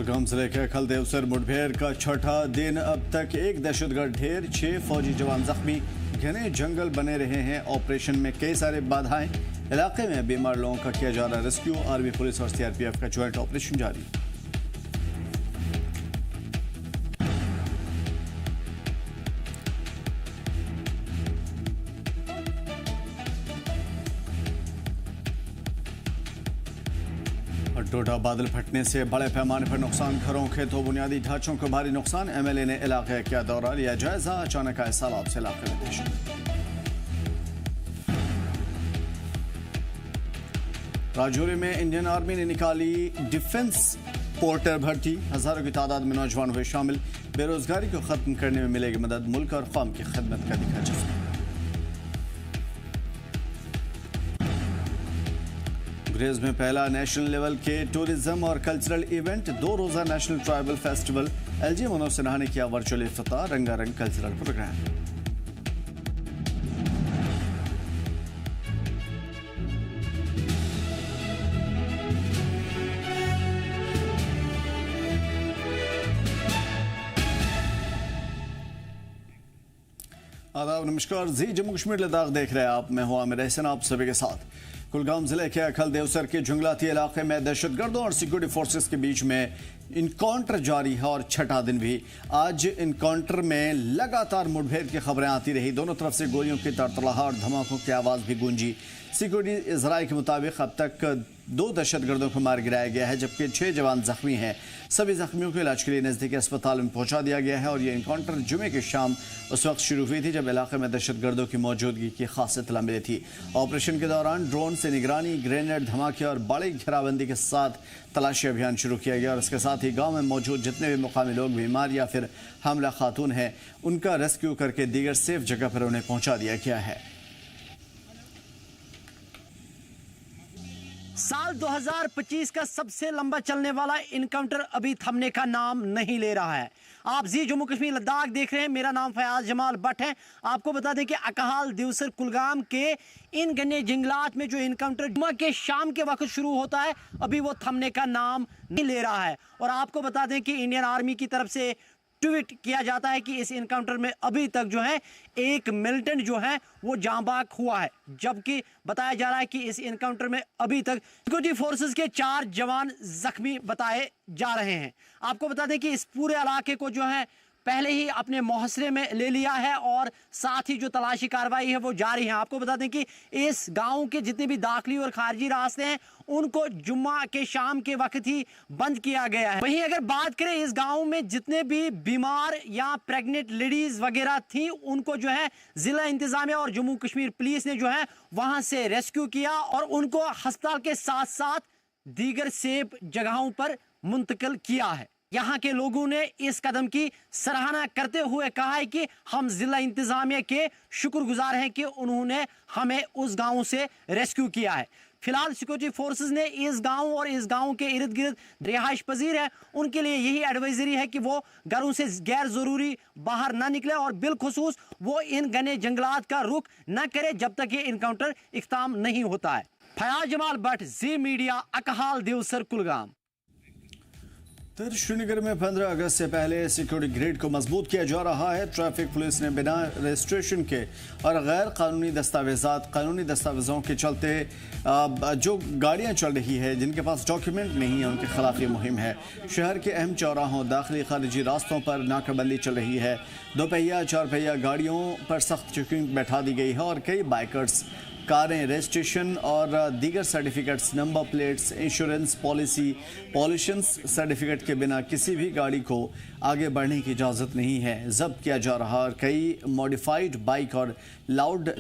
कुलगाम जिले के खलदेवसर मुठभेड़ का छठा दिन, अब तक एक दहशतगर्द ढेर, 6 फौजी जवान जख्मी। घने जंगल बने रहे हैं, ऑपरेशन में कई सारे बाधाएं। इलाके में बीमार लोगों का किया जा रहा रेस्क्यू। आर्मी, पुलिस और सीआरपीएफ का ज्वाइंट ऑपरेशन जारी। टोटा बादल फटने से बड़े पैमाने पर नुकसान, घरों, खेतों, बुनियादी ढांचों को भारी नुकसान। एमएलए ने इलाके का दौरा लिया जायजा। अचानक आए सैलाब से इलाके में दहशत। राजौरी में इंडियन आर्मी ने निकाली डिफेंस पोर्टर भर्ती, हजारों की तादाद में नौजवान हुए शामिल। बेरोजगारी को खत्म करने में मिलेगी मदद, मुल्क और कौम की खिदमत का दिखा जज्बा। ग्रेज में पहला नेशनल लेवल के टूरिज्म और कल्चरल इवेंट, 2 रोजा national tribal festival. LG Manoj ने किया वर्चुअल इफ्तिताह, रंगारंग कल्चरल प्रोग्राम। आदाब, नमस्कार। जी जम्मू कश्मीर लद्दाख देख रहे हैं आप। मैं हूं आमिर एहसन, आप सभी के साथ। कुलगाम जिले के खलदेवसर के जंगलाती इलाके में दहशतगर्दों और सिक्योरिटी फोर्सेस के बीच में इनकाउंटर जारी है और छठा दिन भी। आज इनकाउंटर में लगातार मुठभेड़ की खबरें आती रही। दोनों तरफ से गोलियों की तड़तड़ाहट और धमाकों की आवाज़ भी गूंजी। सिक्योरिटी इजराइल के मुताबिक अब तक 2 दहशतगर्दों को मार गिराया गया है, जबकि 6 जवान जख्मी हैं। सभी जख्मियों को इलाज के लिए नज़दीकी अस्पताल में पहुंचा दिया गया है। और ये इनकाउंटर जुमे की शाम उस वक्त शुरू हुई थी जब इलाके में दहशतगर्दों की मौजूदगी की खास इत्तला मिली थी। ऑपरेशन के दौरान ड्रोन से निगरानी, ग्रेनेड, धमाके और बड़ी घेराबंदी के साथ तलाशी अभियान शुरू किया गया। और इसके साथ ही गाँव में मौजूद जितने भी मुकामी लोग बीमार या फिर हमला खातून हैं, उनका रेस्क्यू करके दीगर सेफ जगह पर उन्हें पहुँचा दिया गया है। साल 2025 का सबसे लंबा चलने वाला इनकाउंटर अभी थमने का नाम नहीं ले रहा है। आप जी जम्मू कश्मीर लद्दाख देख रहे हैं। मेरा नाम फयाज जमाल भट्ट है। आपको बता दें कि अकहाल दिवसर कुलगाम के इन घने जंगलात में जो इनकाउंटर जुम्मे के शाम के वक्त शुरू होता है, अभी वो थमने का नाम नहीं ले रहा है। और आपको बता दें कि इंडियन आर्मी की तरफ से ट्वीट किया जाता है कि इस इनकाउंटर में अभी तक जो है एक मिलिटेंट जो है वो जांबाक हुआ है, जबकि बताया जा रहा है कि इस इनकाउंटर में अभी तक सिक्योरिटी फोर्सेस के 4 जवान जख्मी बताए जा रहे हैं। आपको बता दें कि इस पूरे इलाके को जो है पहले ही अपने मुहसरे में ले लिया है और साथ ही जो तलाशी कार्रवाई है वो जारी है। आपको बता दें कि इस गांव के जितने भी दाखिली और खारजी रास्ते हैं उनको जुम्मा के शाम के वक्त ही बंद किया गया है। वहीं अगर बात करें इस गांव में जितने भी बीमार या प्रेग्नेंट लेडीज वगैरह थी, उनको जो है जिला इंतजामिया और जम्मू कश्मीर पुलिस ने जो है वहां से रेस्क्यू किया और उनको अस्पताल के साथ साथ दीगर सेफ जगहों पर मुंतकिल किया है। यहाँ के लोगों ने इस कदम की सराहना करते हुए कहा है कि हम जिला इंतजामिया के शुक्रगुजार हैं कि उन्होंने हमें उस गांव से रेस्क्यू किया है। फिलहाल सिक्योरिटी फोर्सेस ने इस गांव और इस गांव के इर्द गिर्द रिहाइश पजीर है, उनके लिए यही एडवाइजरी है कि वो घरों से गैर जरूरी बाहर ना निकले और बिलखुसूस वो इन घने जंगलात का रुख न करे जब तक ये इनकाउंटर इख्ताम नहीं होता है। फयाज जमाल भट्ट, जी मीडिया, अकहाल दिवसर कुलगाम। श्रीनगर में 15 अगस्त से पहले सिक्योरिटी ग्रिड को मजबूत किया जा रहा है। ट्रैफिक पुलिस ने बिना रजिस्ट्रेशन के और गैर कानूनी दस्तावेजात, कानूनी दस्तावेजों के चलते जो गाड़ियां चल रही है जिनके पास डॉक्यूमेंट नहीं है, उनके खिलाफ ये मुहिम है। शहर के अहम चौराहों, दाखिली खारिजी रास्तों पर नाकाबंदी चल रही है। 2 पहिया 4 पहिया गाड़ियों पर सख्त चेकिंग बैठा दी गई है और कई बाइकर्स कारें, रजिस्ट्रेशन और दीगर certificates, number plates, insurance policy, pollution certificate के बिना किसी भी गाड़ी को आगे बढ़ने की इजाज़त नहीं है, जब्त किया जा रहा। और कई मॉडिफाइड बाइक और लाउड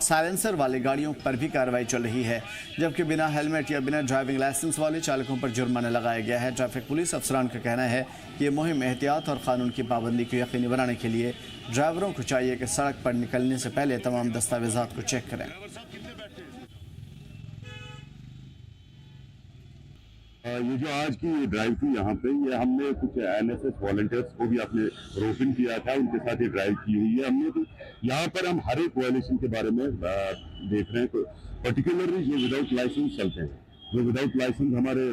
साइलेंसर वाले गाड़ियों पर भी कार्रवाई चल रही है, जबकि बिना हेलमेट या बिना ड्राइविंग लाइसेंस वाले चालकों पर जुर्माना लगाया गया है। ट्रैफिक पुलिस अफसरान का कहना है कि ये मुहिम एहतियात और कानून की पाबंदी को यकीनी बनाने के लिए ड्राइवरों को चाहिए कि सड़क पर निकलने से पहले तमाम दस्तावेजात को चेक करें। ये जो आज की ड्राइव थी यहाँ पे, ये हमने कुछ एनएसएस वॉलंटियर्स को भी अपने रोपिन किया था, उनके साथ ये ड्राइव की हुई है हमने। तो यहाँ पर हम हर एक वायलेशन के बारे में देख रहे हैं, पर्टिकुलरली जो विदाउट लाइसेंस चलते हैं जो विदाउट लाइसेंस हमारे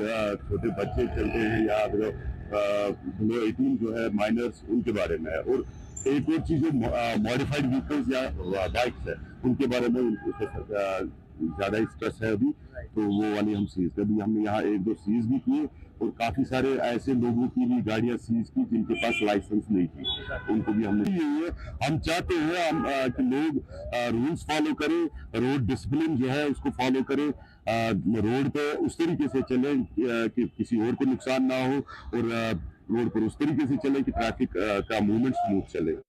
छोटे बच्चे चलते हैं या बिलो 18 जो है माइनर्स, उनके बारे में है। और एक और चीज जो मॉडिफाइड व्हीकल्स या बाइक्स है उनके बारे में ज्यादा स्ट्रेस है अभी, तो वो वाली हम सीज कर दी। हमने यहाँ 1-2 सीज भी किए और काफी सारे ऐसे लोगों की भी गाड़ियां सीज की जिनके पास लाइसेंस नहीं थी, उनको भी हमने ये हम चाहते हैं कि लोग रूल्स फॉलो करें, रोड डिसिप्लिन जो है उसको फॉलो करें, रोड पे उस तरीके से चले कि किसी और को नुकसान ना हो, और रोड पर उस तरीके से चले कि ट्रैफिक का मूवमेंट स्मूथ चले।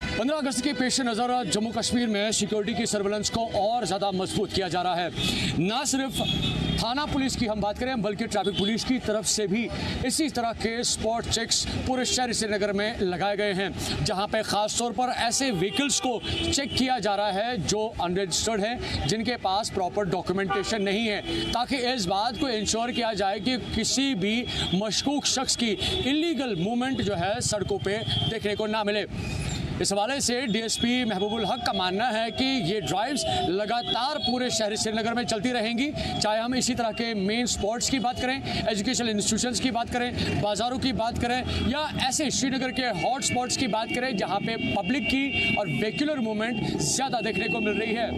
15 अगस्त के पेश नज़र जम्मू कश्मीर में सिक्योरिटी की सर्वेलेंस को और ज़्यादा मजबूत किया जा रहा है। ना सिर्फ थाना पुलिस की हम बात करें बल्कि ट्रैफिक पुलिस की तरफ से भी इसी तरह के स्पॉट चेक्स पूरे शहर श्रीनगर में लगाए गए हैं, जहां पे ख़ास तौर पर ऐसे व्हीकल्स को चेक किया जा रहा है जो अनरजिस्टर्ड हैं, जिनके पास प्रॉपर डॉक्यूमेंटेशन नहीं है, ताकि इस बात को इंश्योर किया जाए कि किसी भी मशकूक शख्स की इलीगल मूवमेंट जो है सड़कों पर देखने को ना मिले। इस हवाले से डीएसपी महबूबुल हक का मानना है कि ये ड्राइव्स लगातार पूरे शहर श्रीनगर में चलती रहेंगी, चाहे हम इसी तरह के मेन स्पॉट्स की बात करें, एजुकेशनल इंस्टीट्यूशंस की बात करें, बाज़ारों की बात करें, या ऐसे श्रीनगर के हॉट स्पॉट्स की बात करें जहां पे पब्लिक की और व्हीकुलर मूवमेंट ज़्यादा देखने को मिल रही है।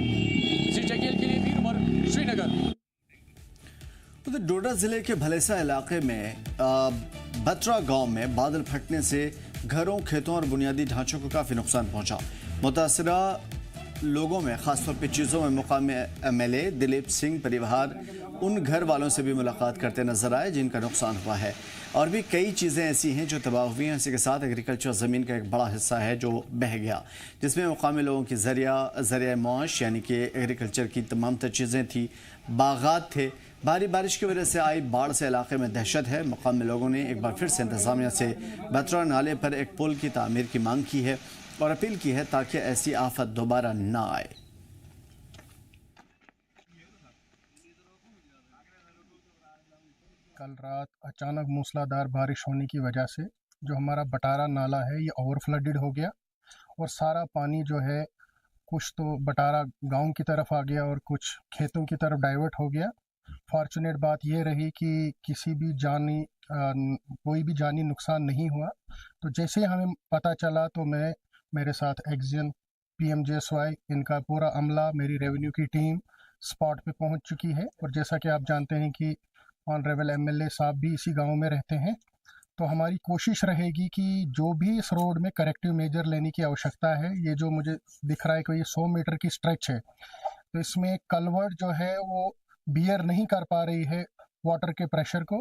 CJKL के लिए वीर उमर, श्रीनगर। तो डोडा जिले के भलेसा इलाके में बत्रा गांव में बादल फटने से घरों, खेतों और बुनियादी ढांचों को काफ़ी नुकसान पहुंचा। मुतासरा लोगों में खासतौर पर चीज़ों में मुकामी MLA दिलीप सिंह परिवार उन घर वालों से भी मुलाकात करते नजर आए जिनका नुकसान हुआ है, और भी कई चीज़ें ऐसी हैं जो तबाह हुई हैं। इसी के साथ एग्रीकल्चर ज़मीन का एक बड़ा हिस्सा है जो बह गया, जिसमें मुकामी लोगों की ज़रिया मुआश यानी कि एग्रीकल्चर की तमाम तर चीज़ें थी, बागात थे। भारी बारिश की वजह से आई बाढ़ से इलाके में दहशत है। मुकामी लोगों ने एक बार फिर से इंतजामिया से बत्रा नाले पर एक पुल की तामीर की मांग की है और अपील की है ताकि ऐसी आफत दोबारा ना आए। कल रात अचानक मूसलाधार बारिश होने की वजह से जो हमारा बटारा नाला है ये ओवरफ्लडेड हो गया, और सारा पानी जो है कुछ तो बटारा गांव की तरफ आ गया और कुछ खेतों की तरफ डाइवर्ट हो गया। फॉर्चुनेट बात यह रही कि किसी भी कोई भी जानी नुकसान नहीं हुआ। तो जैसे ही हमें पता चला तो मेरे साथ एक्सियन PMJSY इनका पूरा अमला, मेरी रेवेन्यू की टीम स्पॉट पे पहुंच चुकी है। और जैसा कि आप जानते हैं कि ऑनरेबल MLA साहब भी इसी गांव में रहते हैं, तो हमारी कोशिश रहेगी कि जो भी इस रोड में करेक्टिव मेजर लेने की आवश्यकता है, ये जो मुझे दिख रहा है कि ये 100 मीटर की स्ट्रेच है, तो इसमें कलवर्ट जो है वो बियर नहीं कर पा रही है वाटर के प्रेशर को।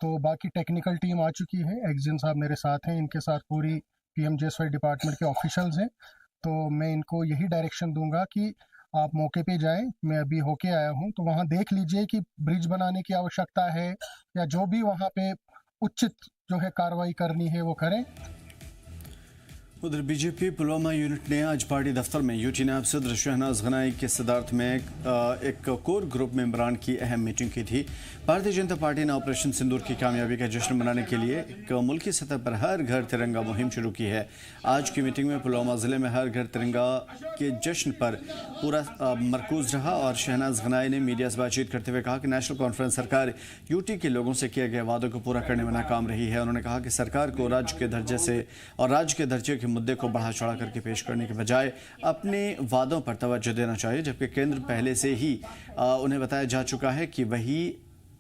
तो बाकी टेक्निकल टीम आ चुकी है, एक्जिन साहब मेरे साथ हैं, इनके साथ पूरी PMJSY डिपार्टमेंट के ऑफिशियल्स हैं। तो मैं इनको यही डायरेक्शन दूंगा कि आप मौके पे जाएं। मैं अभी होके आया हूं, तो वहां देख लीजिए कि ब्रिज बनाने की आवश्यकता है या जो भी वहां पे उचित जो है कार्रवाई करनी है वो करें। उधर बीजेपी पुलवामा यूनिट ने आज पार्टी दफ्तर में यूटी नायब सदर शहनाज गनाई के सदारत में एक कोर ग्रुप मेंबरान की अहम मीटिंग की थी। भारतीय जनता पार्टी ने ऑपरेशन सिंदूर की कामयाबी का जश्न मनाने के लिए एक मुल्की सतह पर हर घर तिरंगा मुहिम शुरू की है। आज की मीटिंग में पुलवामा ज़िले में हर घर तिरंगा के जश्न पर पूरा मरकूज रहा और शहनाज गनाई ने मीडिया से बातचीत करते हुए कहा कि नेशनल कॉन्फ्रेंस सरकार यूटी के लोगों से किए गए वादों को पूरा करने में नाकाम रही है। उन्होंने कहा कि सरकार को राज्य के दर्जे से और राज्य के दर्जे के मुद्दे को बढ़ा चढ़ा करके पेश करने के बजाय अपने वादों पर तवज्जो देना चाहिए, जबकि केंद्र पहले से ही उन्हें बताया जा चुका है कि वही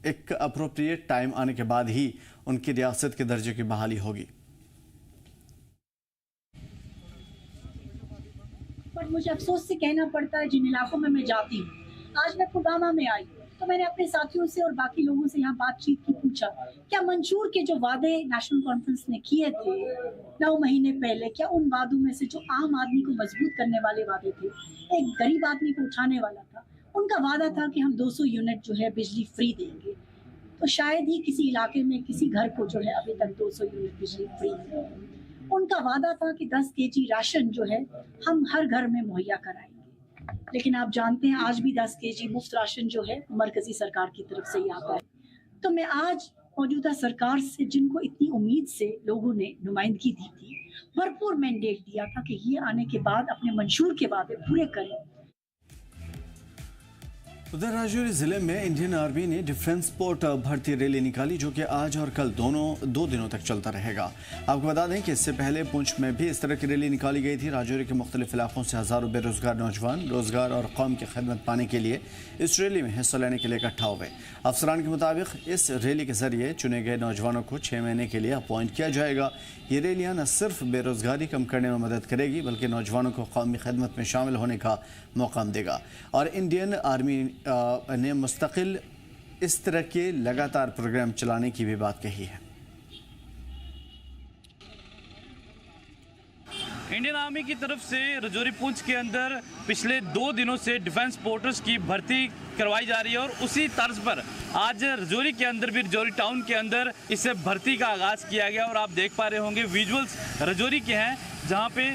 एक अप्रोप्रिएट टाइम आने के बाद ही उनकी रियासत के दर्जे की बहाली होगी। पर मुझे अफसोस से कहना पड़ता है जिन इलाकों में मैं जाती हूँ, आज मैं पुलवामा में आई तो मैंने अपने साथियों से और बाकी लोगों से यहाँ बातचीत की, पूछा क्या मंशूर के जो वादे नेशनल कॉन्फ्रेंस ने किए थे 9 महीने पहले, क्या उन वादों में से जो आम आदमी को मजबूत करने वाले वादे थे, एक गरीब आदमी को उठाने वाला था, उनका वादा था कि हम 200 यूनिट जो है बिजली फ्री देंगे, तो शायद ही किसी इलाके में किसी घर को जो है अभी तक 200 यूनिट बिजली फ्री है। उनका वादा था कि 10 kg राशन जो है हम हर घर में मुहैया कराएंगे, लेकिन आप जानते हैं आज भी 10 kg मुफ्त राशन जो है मरकजी सरकार की तरफ से ही आता है। तो मैं आज मौजूदा सरकार से, जिनको इतनी उम्मीद से लोगों ने नुमाइंदगी दी थी, भरपूर मैंडेट दिया था कि ये आने के बाद अपने मंशूर के वादे पूरे करें। उधर राजौरी जिले में इंडियन आर्मी ने डिफेंस स्पोर्ट भर्ती रैली निकाली, जो कि आज और कल दो दिनों तक चलता रहेगा। आपको बता दें कि इससे पहले पुंछ में भी इस तरह की रैली निकाली गई थी। राजौरी के मुख्तलिफ इलाकों से हज़ारों बेरोजगार नौजवान रोजगार और कौम की खिदमत पाने के लिए इस रैली में हिस्सा लेने के लिए इकट्ठा हुए। अफसरान के मुताबिक इस रैली के जरिए चुने गए नौजवानों को 6 महीने के लिए अपॉइंट किया जाएगा। ये रैलियाँ न सिर्फ बेरोजगारी कम करने में मदद करेगी, बल्कि नौजवानों को कौमी खिदमत में शामिल होने का मौका देगा। और इंडियन आर्मी ने मुस्तकिल इस तरह के लगातार प्रोग्राम चलाने की भी बात कही है। इंडियन आर्मी की तरफ से राजौरी पुंछ के अंदर पिछले 2 दिनों से डिफेंस स्पोर्टर्स की भर्ती करवाई जा रही है और उसी तर्ज पर आज राजौरी के अंदर भी, राजौरी टाउन के अंदर इस भर्ती का आगाज़ किया गया। और आप देख पा रहे होंगे विजुअल्स राजौरी के हैं, जहां पे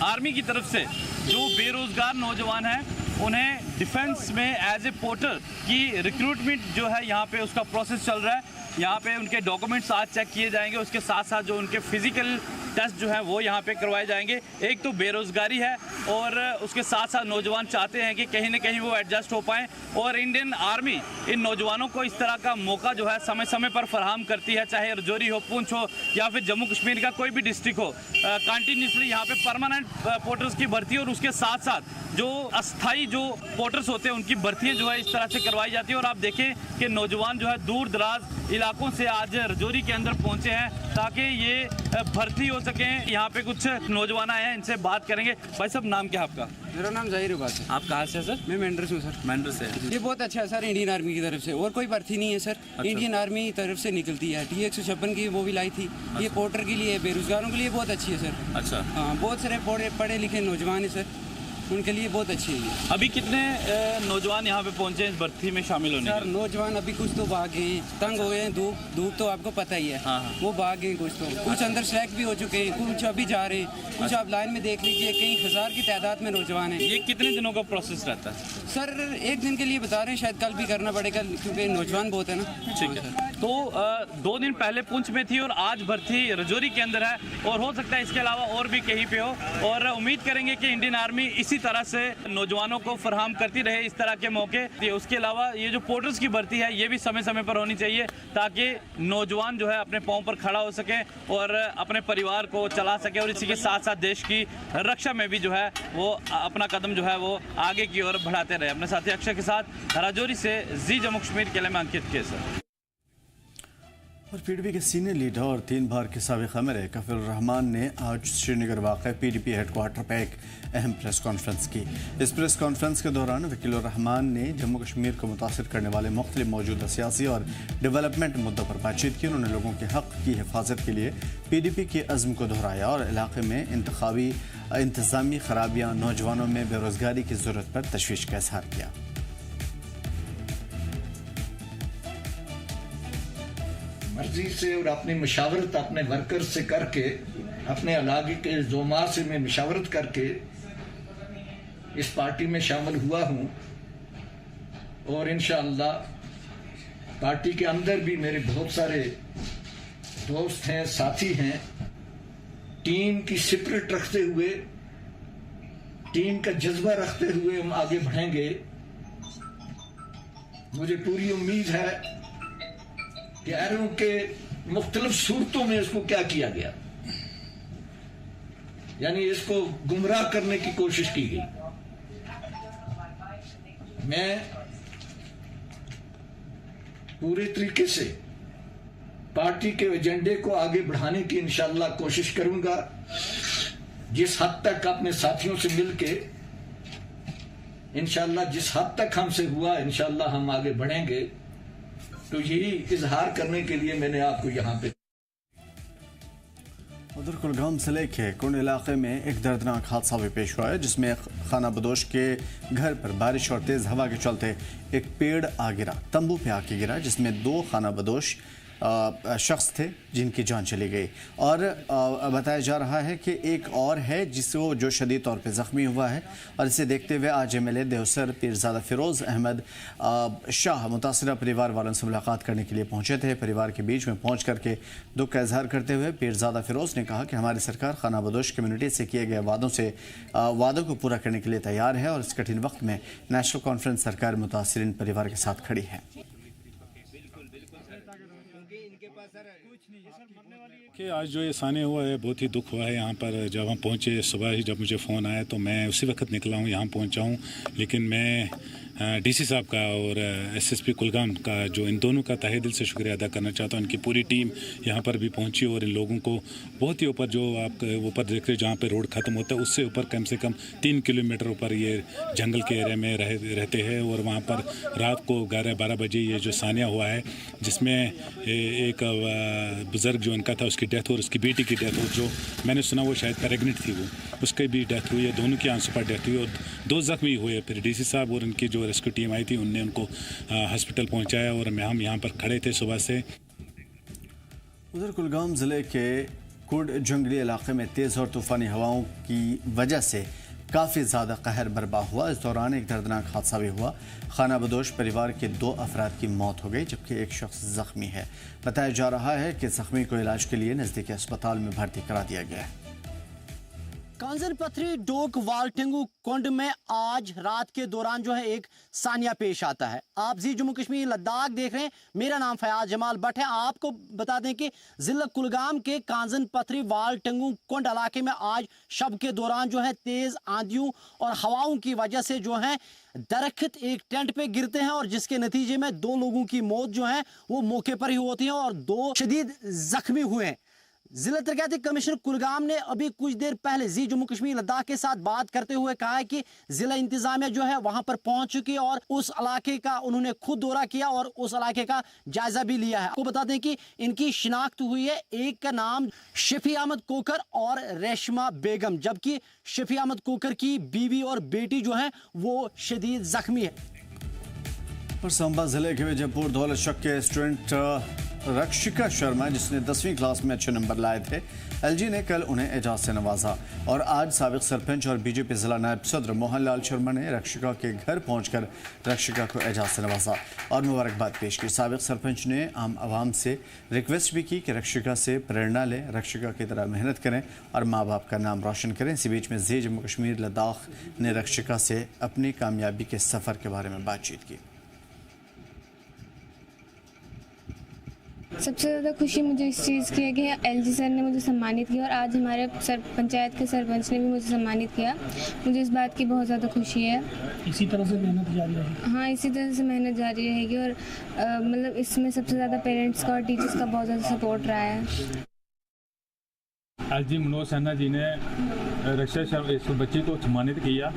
आर्मी की तरफ से जो बेरोजगार नौजवान हैं उन्हें डिफेंस में एज ए पोर्टर की रिक्रूटमेंट जो है यहाँ पे उसका प्रोसेस चल रहा है। यहाँ पे उनके डॉक्यूमेंट्स आज चेक किए जाएंगे, उसके साथ साथ जो उनके फिजिकल टेस्ट जो है वो यहाँ पे करवाए जाएंगे। एक तो बेरोजगारी है और उसके साथ साथ नौजवान चाहते हैं कि कहीं ना कहीं वो एडजस्ट हो पाएँ, और इंडियन आर्मी इन नौजवानों को इस तरह का मौका जो है समय समय पर फराहम करती है, चाहे राजौरी हो, पुंछ हो या फिर जम्मू कश्मीर का कोई भी डिस्ट्रिक्ट हो। कंटिन्यूसली यहाँ पे परमानेंट पोर्टर्स की भर्ती और उसके साथ साथ जो अस्थाई जो पोर्टर्स होते हैं उनकी भर्तियाँ जो है इस तरह से करवाई जाती है। और आप देखें कि नौजवान जो है दूर दराज इलाकों से आज राजौरी के अंदर पहुँचे हैं ताकि ये भर्ती हो सकें। यहाँ पे कुछ नौजवान आए हैं, इनसे बात करेंगे। भाई साहब, नाम क्या है आपका? मेरा नाम जाहिर है। आप कहाँ से सर? मैं मेंढर हूँ सर। मेंढर से। ये बहुत अच्छा है सर, इंडियन आर्मी की तरफ से, और कोई भर्ती नहीं है सर। अच्छा। इंडियन आर्मी की तरफ से निकलती है। T-156 की वो भी लाई थी। अच्छा। ये पोर्टर के लिए, बेरोजगारों के लिए बहुत अच्छी है सर। अच्छा। हाँ, बहुत सारे पढ़े लिखे नौजवान है सर, उनके लिए बहुत अच्छी है। अभी कितने नौजवान यहाँ पे पहुँचे इस भर्ती में शामिल होने? सर नौजवान अभी कुछ तो भाग गए हैं, तंग हो गए हैं, धूप तो आपको पता ही है। हाँ। वो भाग गए कुछ तो, कुछ अंदर सेलेक्ट भी हो चुके हैं, कुछ अभी जा रहे हैं, कुछ आप लाइन में देख लीजिए, कई हज़ार की तादाद में नौजवान हैं। ये कितने दिनों का प्रोसेस रहता है सर? 1 दिन के लिए बता रहे हैं, शायद कल भी करना पड़ेगा क्योंकि नौजवान बहुत है ना। ठीक है। तो 2 दिन पहले पुंछ में थी और आज भर्ती राजौरी के अंदर है, और हो सकता है इसके अलावा और भी कहीं पे हो। और उम्मीद करेंगे कि इंडियन आर्मी इसी तरह से नौजवानों को फराहम करती रहे इस तरह के मौके। उसके अलावा ये जो पोर्टर्स की भर्ती है ये भी समय समय पर होनी चाहिए ताकि नौजवान जो है अपने पाँव पर खड़ा हो सके और अपने परिवार को चला सके, और इसी के साथ साथ देश की रक्षा में भी जो है वो अपना कदम जो है वो आगे की ओर बढ़ाते रहे। अपने साथी अक्षय के साथ राजौरी से जी जम्मू कश्मीर के लिए मैं अंकित केसर। और पीडीपी के सीनियर लीडर और 3 बार के साबिक अमीर कफील रहमान ने आज श्रीनगर वाक़ पीडीपी हेडक्वार्टर पर एक अहम प्रेस कॉन्फ्रेंस की। इस प्रेस कॉन्फ्रेंस के दौरान वकील रहमान ने जम्मू कश्मीर को मुतासर करने वाले मुख्तलिफ मौजूदा सियासी और डेवलपमेंट मुद्दों पर बातचीत की। उन्होंने लोगों के हक़ की हिफाजत के लिए पीडीपी के अज़्म को दोहराया और इलाके में इंतखाबी इंतज़ामी खराबियाँ, नौजवानों में बेरोज़गारी की ज़रूरत पर तशवीश का इज़हार किया। मर्जी से और अपनी मशावरत अपने वर्कर से करके, अपने इलाके के ज़ोमा से मैं मशावरत करके इस पार्टी में शामिल हुआ हूँ। और इंशाअल्लाह पार्टी के अंदर भी मेरे बहुत सारे दोस्त हैं, साथी हैं। टीम की स्पिरिट रखते हुए, टीम का जज्बा रखते हुए हम आगे बढ़ेंगे। मुझे पूरी उम्मीद है कि एरों के मुख्तलिफ सूरतों में इसको क्या किया गया, यानी इसको गुमराह करने की कोशिश की गई। मैं पूरे तरीके से पार्टी के एजेंडे को आगे बढ़ाने की इंशाअल्लाह कोशिश करूंगा। जिस हद तक अपने साथियों से मिलके इंशाअल्लाह, जिस हद तक हमसे हुआ, इंशाअल्लाह हम आगे बढ़ेंगे। तो यही इजहार करने के लिए मैंने आपको यहाँ पे। उधर कुलगाम जिले के कुंड इलाके में एक दर्दनाक हादसा भी पेश हुआ है, जिसमें खाना बदोश के घर पर बारिश और तेज हवा के चलते एक पेड़ आ गिरा, तंबू पे आके गिरा, जिसमें 2 खाना बदोश शख्स थे जिनकी जान चली गई। और बताया जा रहा है कि एक और है जिसको जो शदीद तौर पे ज़ख्मी हुआ है। और इसे देखते हुए आज MLA देवसर पीरज़ादा फ़िरोज़ अहमद शाह मुतासरा परिवार वालों से मुलाकात करने के लिए पहुंचे थे। परिवार के बीच में पहुंच करके दुख का इजहार करते हुए पीरज़ादा फ़िरोज़ ने कहा कि हमारी सरकार खाना बदोश कम्युनिटी से किए गए वादों को पूरा करने के लिए तैयार है और इस कठिन वक्त में नेशनल कॉन्फ्रेंस सरकार मुतासरीन परिवार के साथ खड़ी है। कि आज जो ये साने हुआ है बहुत ही दुख हुआ है। यहाँ पर जब हम पहुँचे सुबह ही जब मुझे फ़ोन आया तो मैं उसी वक्त निकला हूँ, यहाँ पहुँचा हूँ। लेकिन मैं DC साहब का और SSP कुलगाम का जो इन दोनों का तहे दिल से शुक्रिया अदा करना चाहता हूँ। इनकी पूरी टीम यहाँ पर भी पहुँची और इन लोगों को बहुत ही ऊपर जो आप ऊपर देख रहे जहाँ पे रोड ख़त्म होता है उससे ऊपर कम से कम 3 किलोमीटर ऊपर ये जंगल के एरिया में रहते हैं। और वहाँ पर रात को 11-12 बजे ये जो सानिया हुआ है जिसमें एक बुज़ुर्ग जो इनका था उसकी डेथ और उसकी बेटी की डेथ, और जो मैंने सुना वो शायद प्रेगनेंट थी, वो उसकी भी डेथ हुई है। दोनों की आंसू पर डेथ हुई और 2 ज़ख्मी हुए। फिर DC साहब और उनकी जो रेस्क्यू टीम आई थी उनने उनको हॉस्पिटल पहुंचाया और हम यहाँ पर खड़े थे सुबह से। उधर कुलगाम ज़िले के कुर्ड जंगली इलाके में तेज़ और तूफ़ानी हवाओं की वजह से काफ़ी ज़्यादा कहर बर्पा हुआ। इस दौरान एक दर्दनाक हादसा भी हुआ। खाना बदोश परिवार के 2 अफराद की मौत हो गई जबकि एक शख्स ज़ख्मी है। बताया जा रहा है कि ज़ख्मी को इलाज के लिए नज़दीकी अस्पताल में भर्ती करा दिया गया है। कांजन पथरी डोक वालटेंगू कुंड में आज रात के दौरान जो है एक सानिया पेश आता है। आप जी जम्मू कश्मीर लद्दाख देख रहे हैं। मेरा नाम फयाज जमाल भट्ट है। आपको बता दें कि जिला कुलगाम के कांजन पथरी वालटेंगू कुंड इलाके में आज शब के दौरान जो है तेज आंधियों और हवाओं की वजह से जो है दरख्त एक टेंट पे गिरते हैं और जिसके नतीजे में 2 लोगों की मौत जो है वो मौके पर ही होती है और 2 शदीद जख्मी हुए हैं। जिला तरक्याती कमिश्नर कुलगाम ने अभी कुछ देर पहले जी जम्मू कश्मीर लद्दाख के साथ बात करते हुए कहा है कि जिला इंतजामिया जो है वहां पर पहुंच चुकी है और उस इलाके का उन्होंने खुद दौरा किया और उस इलाके का जायजा भी लिया है। आपको बता दें कि इनकी शिनाख्त हुई है। एक का नाम शफी अहमद कोकर और रेशमा बेगम, जबकि शफी अहमद कोकर की बीवी और बेटी जो है वो शदीद जख्मी है। और सांबा जिले के विजयपुर दौलत शक के स्टूडेंट रक्षिका शर्मा जिसने 10वीं क्लास में अच्छे नंबर लाए थे, LG ने कल उन्हें एजाज से नवाजा। और आज साबिक सरपंच और BJP जिला नायब सदर मोहन लाल शर्मा ने रक्षिका के घर पहुंचकर रक्षिका को एजाज से नवाजा और मुबारकबाद पेश की। साबिक सरपंच ने आम आवाम से रिक्वेस्ट भी की कि रक्षिका से प्रेरणा लें, रक्षिका की तरह मेहनत करें और माँ बाप का नाम रोशन करें। इसी बीच में जी जम्मू कश्मीर लद्दाख ने रक्षिका से अपनी कामयाबी के सफ़र के बारे में बातचीत की। सबसे ज़्यादा खुशी मुझे इस चीज़ की है कि LG सर ने मुझे सम्मानित किया और आज हमारे पंचायत के सरपंच ने भी मुझे सम्मानित किया। मुझे इस बात की बहुत ज़्यादा खुशी है। इसी तरह से मेहनत जारी रहेगी। हाँ, इसी तरह से मेहनत जारी रहेगी और मतलब इसमें सबसे ज़्यादा पेरेंट्स का और टीचर्स का बहुत ज़्यादा सपोर्ट रहा है। LG मनोज सिन्हा जी ने रक्षा इस बच्ची को सम्मानित किया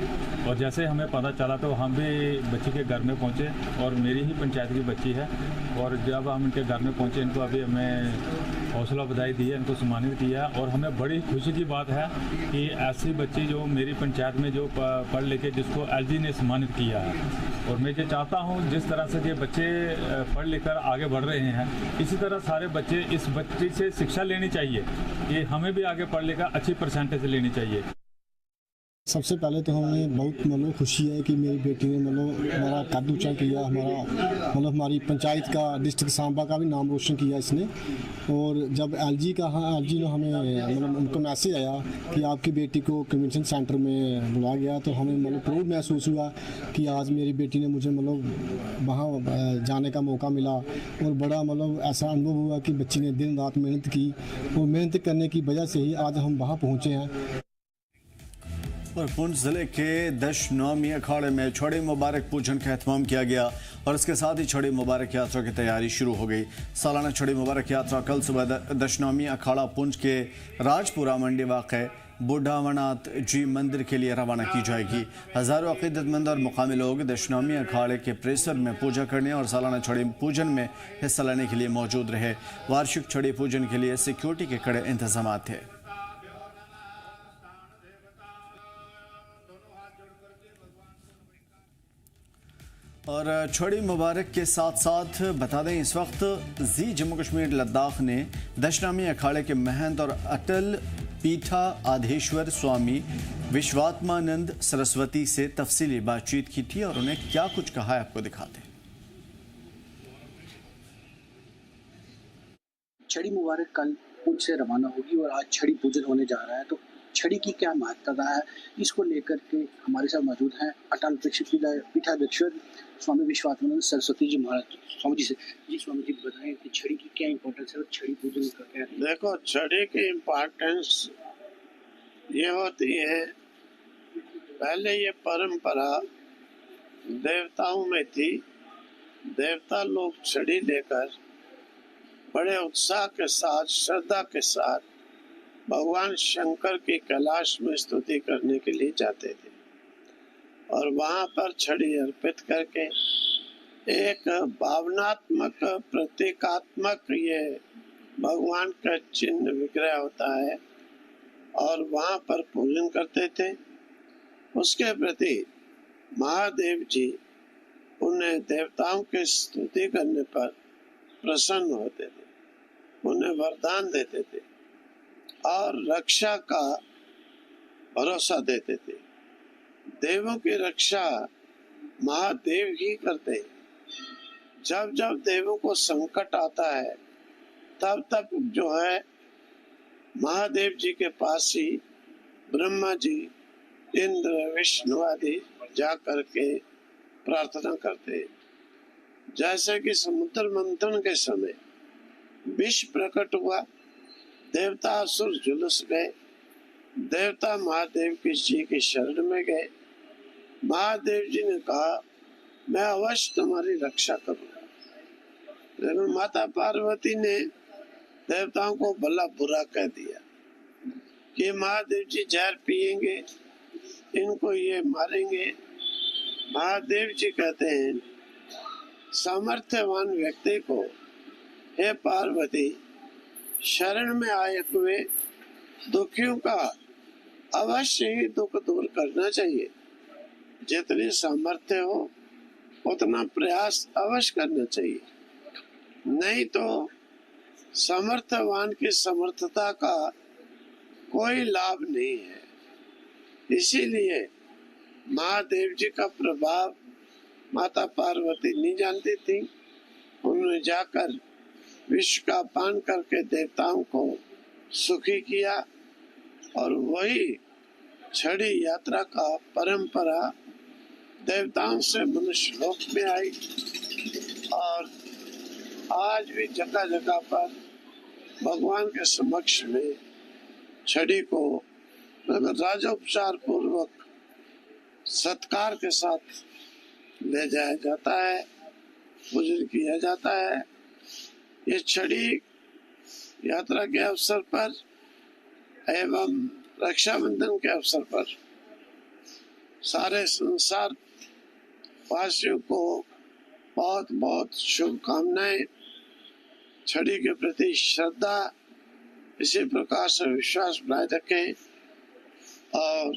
और जैसे हमें पता चला तो हम भी बच्ची के घर में पहुंचे और मेरी ही पंचायत की बच्ची है। और जब हम इनके घर में पहुंचे इनको अभी हमें हौसला बधाई दी है, इनको सम्मानित किया और हमें बड़ी खुशी की बात है कि ऐसी बच्ची जो मेरी पंचायत में जो पढ़ लिखे जिसको LG ने सम्मानित किया है। और मैं ये चाहता हूँ जिस तरह से ये बच्चे पढ़ लिख कर आगे बढ़ रहे हैं इसी तरह सारे बच्चे इस बच्ची से शिक्षा लेनी चाहिए कि हमें भी आगे पढ़ लिखकर अच्छी परसेंटेज लेनी चाहिए। सबसे पहले तो हमें बहुत मतलब खुशी है कि मेरी बेटी ने मतलब हमारा कद ऊँचा किया, हमारी पंचायत का डिस्ट्रिक्ट सांबा का भी नाम रोशन किया इसने। और जब LG ने हमें मतलब उनको मैसेज आया कि आपकी बेटी को कन्वेंशन सेंटर में बुलाया गया तो हमें मतलब प्राउड महसूस हुआ कि आज मेरी बेटी ने मुझे मतलब वहाँ जाने का मौका मिला। और बड़ा मतलब ऐसा अनुभव हुआ कि बच्ची ने दिन रात मेहनत की और मेहनत करने की वजह से ही आज हम वहाँ पहुँचे हैं। और पुंछ जिले के दशनामी अखाड़े में छड़ी मुबारक पूजन का एहतमाम किया गया और इसके साथ ही छड़ी मुबारक यात्रा की तैयारी शुरू हो गई। सालाना छड़ी मुबारक यात्रा कल सुबह दशनामी अखाड़ा पुंछ के राजपुरा मंडी वाक़े बुढ़ावनाथ जी मंदिर के लिए रवाना की जाएगी। हज़ारों अक़ीदतमंद और मुकामी लोग दशनामी अखाड़े के परिसर में पूजा करने और सालाना छड़ी पूजन में हिस्सा लेने के लिए मौजूद रहे। वार्षिक छड़ी पूजन के लिए सिक्योरिटी के कड़े इंतजाम थे। और छड़ी मुबारक के साथ साथ बता दें इस वक्त जी जम्मू कश्मीर लद्दाख ने दशनामी अखाड़े के महंत और अटल पीठा आधेश्वर स्वामी विश्वात्मानंद सरस्वती से तफसीली बातचीत की थी और उन्हें क्या कुछ कहा है आपको दिखाते हैं। छड़ी मुबारक कल पूंछ से रवाना होगी और आज छड़ी पूजन होने जा रहा है, तो छड़ी की क्या महत्ता है इसको लेकर के हमारे साथ मौजूद हैं अटल पीठाधीश्वर स्वामी विश्वात्मानंद सरस्वती जी महाराज। स्वामी जी से स्वामी जी बताएं कि छड़ी की क्या इंपॉर्टेंस है और छड़ी पूजन का क्या है? देखो, छड़ी की इम्पोर्टेंस ये होती है, पहले ये परंपरा देवताओं में थी। देवता लोग छड़ी लेकर बड़े उत्साह के साथ, श्रद्धा के साथ भगवान शंकर की कैलाश में स्तुति करने के लिए जाते थे और वहां पर छड़ी अर्पित करके एक भावनात्मक, प्रतीकात्मक ये भगवान का चिन्ह विग्रह होता है और वहां पर पूजन करते थे। उसके प्रति महादेव जी उन्हें देवताओं की स्तुति करने पर प्रसन्न होते थे, उन्हें वरदान देते थे और रक्षा का भरोसा देते थे। देवों की रक्षा महादेव ही करते हैं। जब जब देवों को संकट आता है तब तब जो है महादेव जी के पास ही ब्रह्मा जी, इंद्र, विष्णु आदि जा करके प्रार्थना करते हैं। जैसे कि समुद्र मंथन के समय विष प्रकट हुआ, देवता असुर झुलस गए, देवता महादेव जी की शरण में गए। महादेव जी ने कहा, मैं अवश्य तुम्हारी रक्षा करूंगा। लेकिन माता पार्वती ने देवताओं को भला बुरा कह दिया कि महादेव जी जहर पिएंगे, इनको ये मारेंगे। महादेव जी कहते हैं, सामर्थ्यवान व्यक्ति को हे पार्वती, शरण में आए हुए दुखियों का अवश्य ही दुख दूर करना चाहिए। जितनी सामर्थ्य हो उतना प्रयास अवश्य करना चाहिए, नहीं तो सामर्थ्यवान की समर्थता का कोई लाभ नहीं है। इसीलिए महादेव जी का प्रभाव माता पार्वती नहीं जानती थी। उन्होंने जाकर विष का पान करके देवताओं को सुखी किया और वही छड़ी यात्रा का परंपरा देवताओं से मनुष्य लोक में आई और आज भी जगह जगह पर भगवान के समक्ष में छड़ी को राजोपचार पूर्वक सत्कार के साथ ले जाया जाता है, पूजन किया जाता है। ये छड़ी यात्रा के अवसर पर एवं रक्षाबंधन के अवसर पर सारे संसार वासियों को बहुत बहुत शुभकामनाएं। छड़ी के प्रति श्रद्धा, इसी प्रकार से विश्वास बनाए रखें और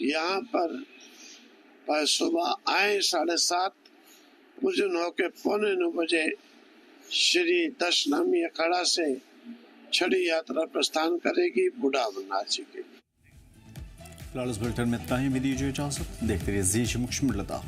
यहाँ पर सुबह आए 7:30 पूजन होके 8:45 बजे श्री दशनामी अखाड़ा से छड़ी यात्रा प्रस्थान करेगी बूढ़ा अमरनाथ जी के। फिलहाल इस बुलेटिन में इतना ही, भी दीजिए इजाजत। देखते रहिए जी जम्मू कश्मीर लद्दाख।